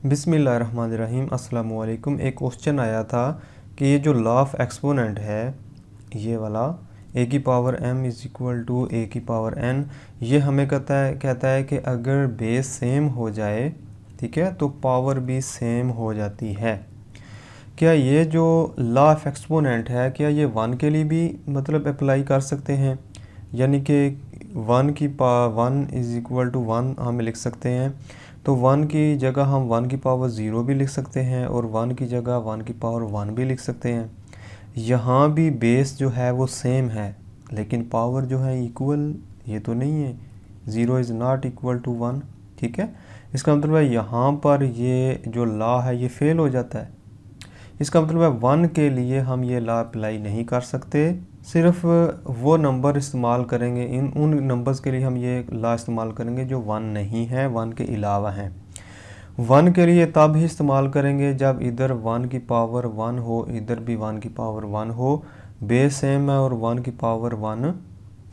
बिस्मिल्लाहिर्रहमानिर्रहीम। अस्सलाम वालेकुम। एक क्वेश्चन आया था कि ये जो लॉ ऑफ एक्सपोनेंट है, ये वाला ए की power m is equal to a की पावर n, ये हमें कहता है कि अगर बेस सेम हो जाए, ठीक है, तो पावर भी सेम हो जाती है। क्या ये जो लॉ ऑफ एक्सपोनेंट है, क्या ये 1 के लिए भी मतलब अप्लाई कर सकते हैं? यानी कि 1 इज़ इक्वल टू 1 हम लिख सकते हैं, तो 1 की जगह हम 1 की पावर 0 भी लिख सकते हैं और 1 की जगह 1 की पावर 1 भी लिख सकते हैं। यहाँ भी बेस जो है वो सेम है, लेकिन पावर जो है इक्वल ये तो नहीं है। 0 इज़ नॉट इक्वल टू 1, ठीक है। इसका मतलब है यहाँ पर ये जो लॉ है ये फेल हो जाता है। इसका मतलब है 1 के लिए हम ये लॉ अप्लाई नहीं कर सकते, सिर्फ वो नंबर इस्तेमाल करेंगे, उन नंबर्स के लिए हम ये लॉ इस्तेमाल करेंगे जो 1 नहीं है, 1 के अलावा हैं। 1 के लिए तब ही इस्तेमाल करेंगे जब इधर 1 की पावर 1 हो, इधर भी 1 की पावर 1 हो, बेस सेम है और 1 की पावर 1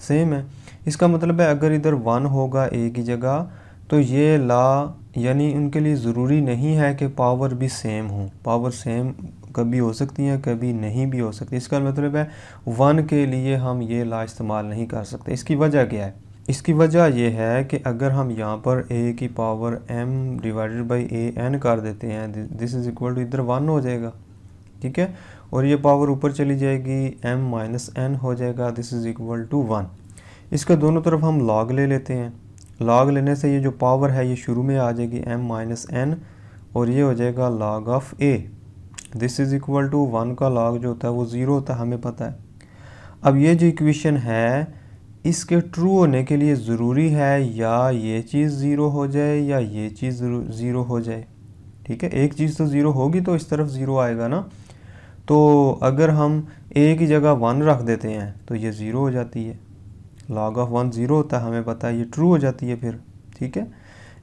सेम है। इसका मतलब है अगर इधर 1 होगा ए की जगह, तो ये लॉ यानी उनके लिए ज़रूरी नहीं है कि पावर भी सेम हो। पावर सेम कभी हो सकती है, कभी नहीं भी हो सकती। इसका मतलब है 1 के लिए हम ये लॉ इस्तेमाल नहीं कर सकते। इसकी वजह क्या है? इसकी वजह यह है कि अगर हम यहाँ पर a की power m divided by a n कर देते हैं, दिस इज़ इक्वल टू इधर 1 हो जाएगा, ठीक है, और ये पावर ऊपर चली जाएगी, m माइनस n हो जाएगा, दिस इज़ इक्वल टू 1। इसका दोनों तरफ हम लॉग ले लेते हैं। लॉग लेने से ये जो पावर है ये शुरू में आ जाएगी m माइनस n, और ये हो जाएगा log of a। This is equal to 1 का लॉग जो होता है वो 0 होता है, हमें पता है। अब ये जो इक्वेशन है, इसके ट्रू होने के लिए ज़रूरी है या ये चीज़ 0 हो जाए या ये चीज़ 0 हो जाए, ठीक है। एक चीज़ तो 0 होगी तो इस तरफ 0 आएगा ना। तो अगर हम a की जगह 1 रख देते हैं तो ये 0 हो जाती है। लॉग ऑफ 1 0 होता है, हमें पता है, ये ट्रू हो जाती है फिर, ठीक है।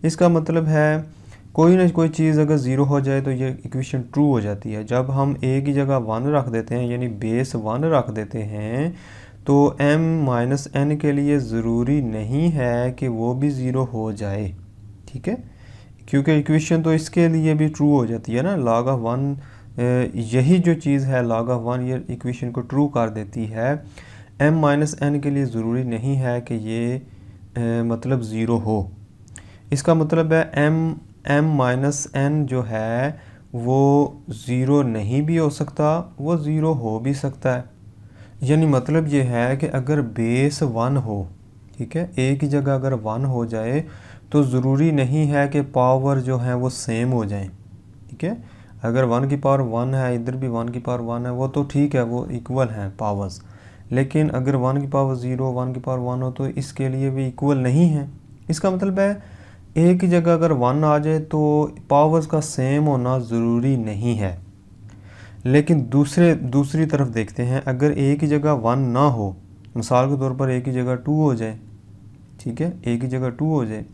इसका मतलब है कोई ना कोई चीज़ अगर 0 हो जाए तो ये इक्वेशन ट्रू हो जाती है। जब हम a की जगह 1 रख देते हैं, यानी बेस 1 रख देते हैं, तो m माइनस n के लिए ज़रूरी नहीं है कि वो भी 0 हो जाए, ठीक है, क्योंकि इक्वेशन तो इसके लिए भी ट्रू हो जाती है ना। लॉग ऑफ 1 यही जो चीज़ है, लॉग ऑफ 1 ये इक्वेशन को ट्रू कर देती है। m माइनस n के लिए ज़रूरी नहीं है कि ये मतलब 0 हो। इसका मतलब है m माइनस n जो है वो 0 नहीं भी हो सकता, वो 0 हो भी सकता है। यानी मतलब ये है कि अगर बेस 1 हो, ठीक है, a की जगह अगर 1 हो जाए तो ज़रूरी नहीं है कि पावर जो है वो सेम हो जाए, ठीक है। अगर 1 की पावर 1 है, इधर भी 1 की पावर 1 है, वो तो ठीक है, वो इक्वल हैं पावर्स। लेकिन अगर 1 की पावर 0, 1 की पावर 1 हो तो इसके लिए भी इक्वल नहीं है। इसका मतलब है a की जगह अगर 1 आ जाए तो पावर्स का सेम होना ज़रूरी नहीं है। लेकिन दूसरी तरफ देखते हैं, अगर a की जगह 1 ना हो, मिसाल के तौर पर a की जगह 2 हो जाए, ठीक है, a की जगह 2 हो जाए।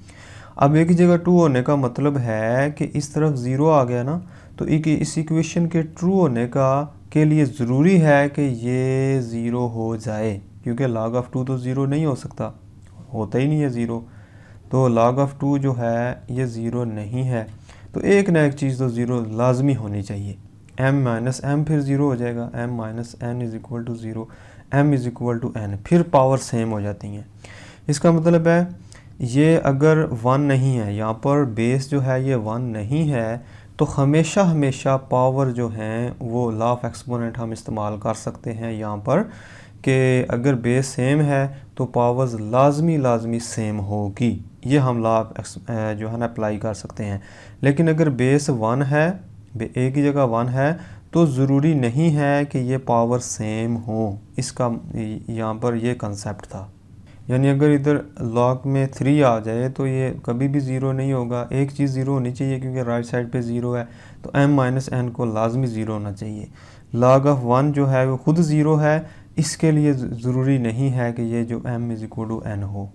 अब a की जगह 2 होने का मतलब है कि इस तरफ 0 आ गया ना, तो इस इक्वेशन के ट्रू होने के लिए ज़रूरी है कि ये 0 हो जाए, क्योंकि log ऑफ 2 तो 0 नहीं हो सकता, होता ही नहीं है 0। तो log ऑफ 2 जो है ये 0 नहीं है, तो एक ना एक चीज़ तो 0 लाजमी होनी चाहिए। m माइनस m फिर 0 हो जाएगा, m minus n is equal to 0, m is equal to n, फिर पावर सेम हो जाती हैं। इसका मतलब है ये अगर 1 नहीं है, यहाँ पर बेस जो है ये 1 नहीं है, तो हमेशा पावर जो हैं वो लॉ ऑफ एक्सपोनेंट हम इस्तेमाल कर सकते हैं यहाँ पर, कि अगर बेस सेम है तो पावर्स लाजमी सेम होगी। ये हम लॉ जो है ना अप्लाई कर सकते हैं। लेकिन अगर बेस 1 है, a की जगह 1 है, तो ज़रूरी नहीं है कि ये पावर सेम हो। इसका यहाँ पर ये कंसेप्ट था। यानी अगर इधर लॉग में 3 आ जाए तो ये कभी भी 0 नहीं होगा। एक चीज़ 0 होनी चाहिए क्योंकि राइट साइड पे 0 है, तो m माइनस n को लाजमी 0 होना चाहिए। log ऑफ 1 जो है वो खुद 0 है, इसके लिए ज़रूरी नहीं है कि ये जो m is equal to n हो।